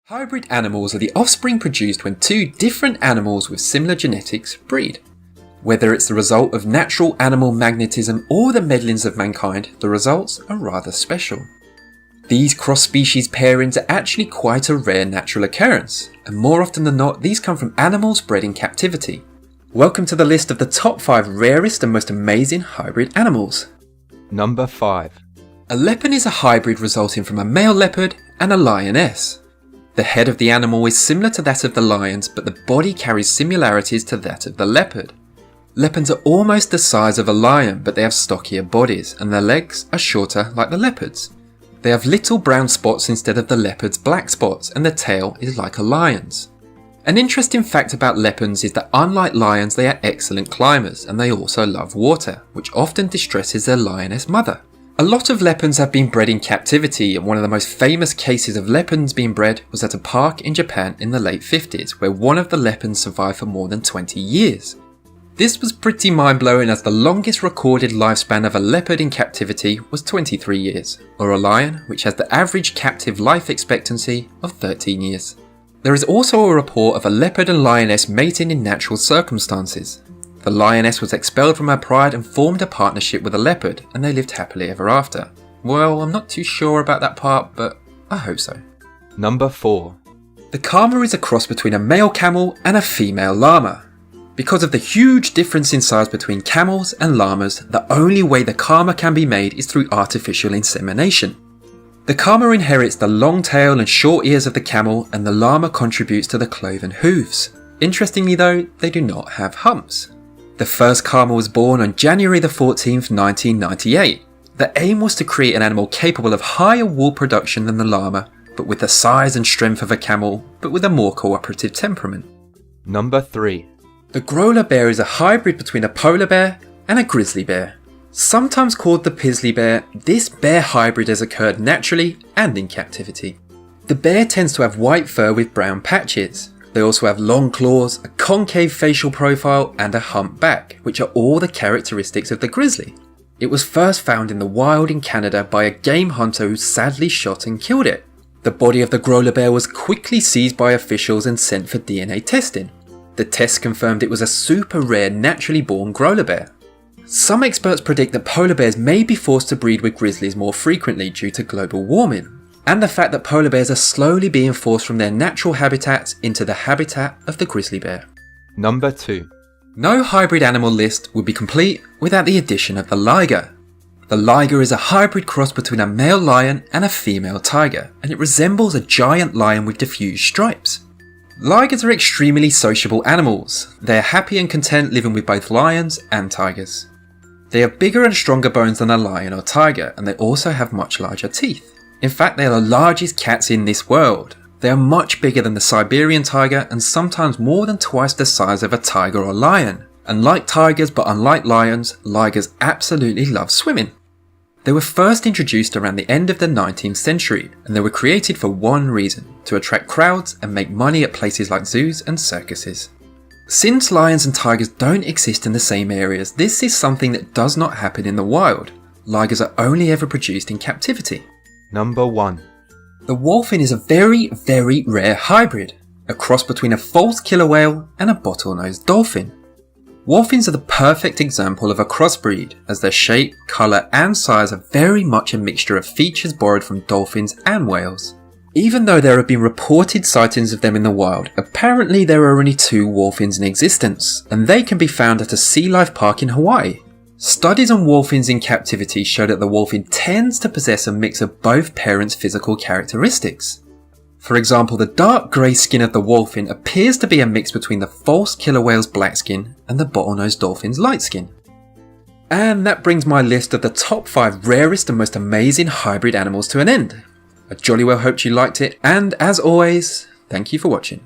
Hybrid animals are the offspring produced when two different animals with similar genetics breed. Whether it's the result of natural animal magnetism or the meddlings of mankind, the results are rather special. These cross-species pairings are actually quite a rare natural occurrence, and more often than not, these come from animals bred in captivity. Welcome to the list of the top 5 rarest and most amazing hybrid animals. Number 5. A leopard is a hybrid resulting from a male leopard and a lioness. The head of the animal is similar to that of the lions, but the body carries similarities to that of the leopard. Leopards are almost the size of a lion, but they have stockier bodies, and their legs are shorter like the leopard's. They have little brown spots instead of the leopard's black spots, and the tail is like a lion's. An interesting fact about leopards is that unlike lions, they are excellent climbers, and they also love water, which often distresses their lioness mother. A lot of leopards have been bred in captivity, and one of the most famous cases of leopards being bred was at a park in Japan in the late 50s, where one of the leopards survived for more than 20 years. This was pretty mind-blowing, as the longest recorded lifespan of a leopard in captivity was 23 years, or a lion, which has the average captive life expectancy of 13 years. There is also a report of a leopard and lioness mating in natural circumstances. The lioness was expelled from her pride and formed a partnership with a leopard, and they lived happily ever after. Well, I'm not too sure about that part, but I hope so. Number 4. The Kama is a cross between a male camel and a female llama. Because of the huge difference in size between camels and llamas, the only way the Kama can be made is through artificial insemination. The Kama inherits the long tail and short ears of the camel, and the llama contributes to the cloven hooves. Interestingly though, they do not have humps. The first Kama was born on January the 14th, 1998. The aim was to create an animal capable of higher wool production than the llama, but with the size and strength of a camel, but with a more cooperative temperament. Number 3. The Growler bear is a hybrid between a polar bear and a grizzly bear. Sometimes called the Pizzly bear, this bear hybrid has occurred naturally and in captivity. The bear tends to have white fur with brown patches. They also have long claws, a concave facial profile, and a hump back, which are all the characteristics of the grizzly. It was first found in the wild in Canada by a game hunter who sadly shot and killed it. The body of the Growler bear was quickly seized by officials and sent for DNA testing. The test confirmed it was a super rare naturally born Growler bear. Some experts predict that polar bears may be forced to breed with grizzlies more frequently due to global warming, and the fact that polar bears are slowly being forced from their natural habitats into the habitat of the grizzly bear. Number 2. No hybrid animal list would be complete without the addition of the liger. The liger is a hybrid cross between a male lion and a female tiger, and it resembles a giant lion with diffused stripes. Ligers are extremely sociable animals. They are happy and content living with both lions and tigers. They have bigger and stronger bones than a lion or tiger, and they also have much larger teeth. In fact, they are the largest cats in this world. They are much bigger than the Siberian tiger and sometimes more than twice the size of a tiger or lion. And like tigers but unlike lions, ligers absolutely love swimming. They were first introduced around the end of the 19th century, and they were created for one reason: to attract crowds and make money at places like zoos and circuses. Since lions and tigers don't exist in the same areas, this is something that does not happen in the wild. Ligers are only ever produced in captivity. Number 1. The Wholphin is a very, very rare hybrid, a cross between a false killer whale and a bottlenose dolphin. Wholphins are the perfect example of a crossbreed, as their shape, colour and size are very much a mixture of features borrowed from dolphins and whales. Even though there have been reported sightings of them in the wild, apparently there are only 2 Wholphins in existence, and they can be found at a sea life park in Hawaii. Studies on Wholphins in captivity show that the Wholphin tends to possess a mix of both parents' physical characteristics. For example, the dark grey skin of the Wholphin appears to be a mix between the false killer whale's black skin and the bottlenose dolphin's light skin. And that brings my list of the top 5 rarest and most amazing hybrid animals to an end. I jolly well hoped you liked it, and as always, thank you for watching.